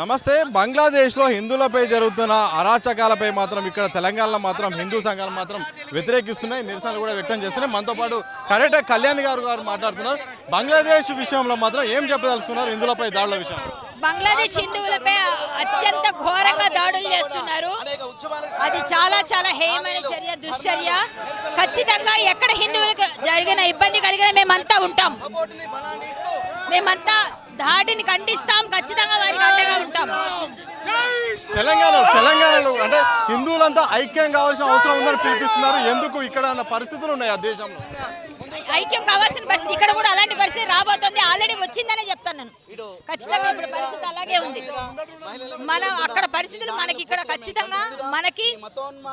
నమస్తే. బంగ్లాదేశ్లో హిందువులపై జరుగుతున్న అరాచకాలపై మాత్రం ఇక్కడ తెలంగాణలో మాత్రం హిందూ సంఘాలు మాత్రం వ్యతిరేకిస్తున్నాయి, నిరసనలు కూడా వ్యక్తం చేస్తున్నాయి. మనతో పాటు కరెక్ట్ కళ్యాణ్ గారు మాట్లాడుతున్నారు. బంగ్లాదేశ్ విషయంలో మాత్రం ఏం చెప్పదలుచుకున్నారు హిందువులపై దాడుల విషయం? బంగ్లాదేశ్ హిందువులపై అత్యంత ఘోరంగా దాడులు చేస్తున్నారు. అది చాలా చాలా హేయమైన చర్య, దుశ్చర్య. ఖచ్చితంగా ఎక్కడ హిందువులకు జరిగిన ఇబ్బంది కలిగిన మేమంతా ఉంటాం, మేమంతా దాడిని ఖండిస్తాం, ఖచ్చితంగా వారికి అండగా ఉంటాం. తెలంగాణలో అంటే హిందువులంతా ఐక్యం కావాల్సిన అవసరం ఉందని పిలిపిస్తున్నారు. ఎందుకు ఇక్కడ పరిస్థితులు ఉన్నాయి ఆ దేశంలో? ఐక్యం కావాల్సిన పరిస్థితి ఇక్కడ కూడా అలాంటి పరిస్థితి రాబోతుంది, ఆల్రెడీ వచ్చిందనే చెప్తాను నేను. ఖచ్చితంగా ఇప్పుడు పరిస్థితి అలాగే ఉంది. మనం అక్కడ పరిస్థితులు మనకి ఇక్కడ ఖచ్చితంగా మనకి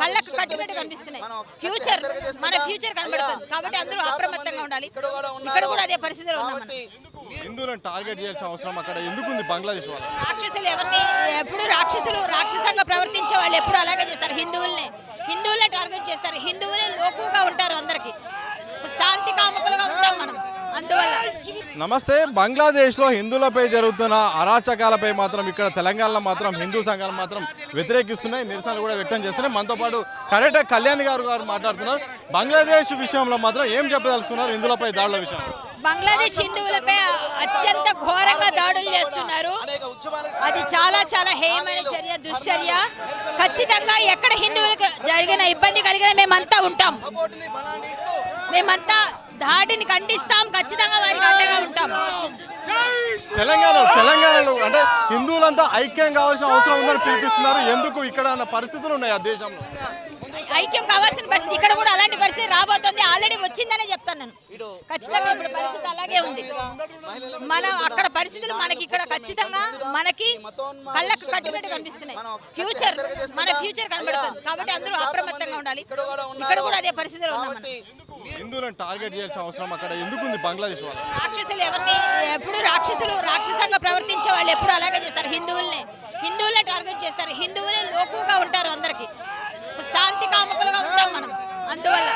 కళ్ళకు కట్టుబెట్టి కనిపిస్తున్నాయి. ఫ్యూచర్ మన ఫ్యూచర్ కనబడుతుంది కాబట్టి అందరూ అప్రమత్తంగా ఉండాలి. ఇక్కడ కూడా అదే పరిస్థితిలో ఉన్నాం. హిందువులను టార్గెట్ చేయాల్సిన అవసరం అక్కడ ఎందుకు ఉంది? బంగ్లాదేశ్ వాళ్ళు రాక్షసులు ఎవరిని ఎప్పుడు రాక్షసంగా ప్రవర్తించే వాళ్ళు ఎప్పుడు అలాగే చేస్తారు. హిందువులనే టార్గెట్ చేస్తారు. హిందువులే లోకుగా ఉంటారు, అందరికి శాంతి కాముకులుగా ఉంటాం మనం. అందువల్ల నమస్తే. బంగ్లాదేశ్లో హిందువులపై జరుగుతున్న అరాచకాలపై మాత్రం ఇక్కడ తెలంగాణలో మాత్రం హిందూ సంఘాలు మాత్రం వ్యతిరేకిస్తున్నాయి, నిరసనలు కూడా వ్యక్తం చేస్తున్నాయి. మనతో పాటు కరెక్ట్ కళ్యాణ్ గారు మాట్లాడుతున్నారు. బంగ్లాదేశ్ విషయంలో మాత్రం ఏం చెప్పదలుచుకున్నారు హిందువులపై దాడుల విషయం? బంగ్లాదేశ్ హిందువులపై అత్యంత ఘోరంగా దాడులు చేస్తున్నారు. అది చాలా చాలా హేయమైన చర్య, దుశ్చర్య. ఖచ్చితంగా ఎక్కడ హిందువులకు జరిగిన ఇబ్బంది కలిగిన మేమంతా ఉంటాం, మేమంతా దాడిని ఖండిస్తాం, ఖచ్చితంగా వారికి అండగా ఉంటాం. తెలంగాణలో అంటే హిందువులంతా ఐక్యం కావాల్సిన అవసరం ఉందని పిలిపిస్తున్నారు. ఎందుకు ఇక్కడ పరిస్థితులు ఉన్నాయి ఆ దేశంలో? ఐక్యం కావాల్సిన పరిస్థితి ఇక్కడ కూడా అలాంటి పరిస్థితి రాబోతుంది, ఆల్రెడీ వచ్చిందనే చెప్తాను నేను. ఖచ్చితంగా ఇప్పుడు పరిస్థితి అలాగే ఉంది. మనం అక్కడ పరిస్థితులు మనకి ఇక్కడ ఖచ్చితంగా మనకి కళ్ళకు కట్టుబెట్టి కనిపిస్తున్నాయి. ఫ్యూచర్ మన ఫ్యూచర్ కనబడుతుంది కాబట్టి అందరూ అప్రమత్తంగా ఉండాలి. ఇక్కడ కూడా అదే పరిస్థితిలో ఉన్నాం. హిందువులను టార్గెట్ చేయాల్సిన అవసరం అక్కడ ఎందుకు ఉంది? బంగ్లాదేశ్ వాళ్ళు రాక్షసులు ఎవరిని ఎప్పుడు రాక్షసంగా ప్రవర్తించే వాళ్ళు ఎప్పుడు అలాగే చేస్తారు. హిందువులనే టార్గెట్ చేస్తారు. హిందువులే లోకుగా ఉంటారు, అందరికి శాంతి కాముకులుగా ఉంటాం మనం. అందువల్ల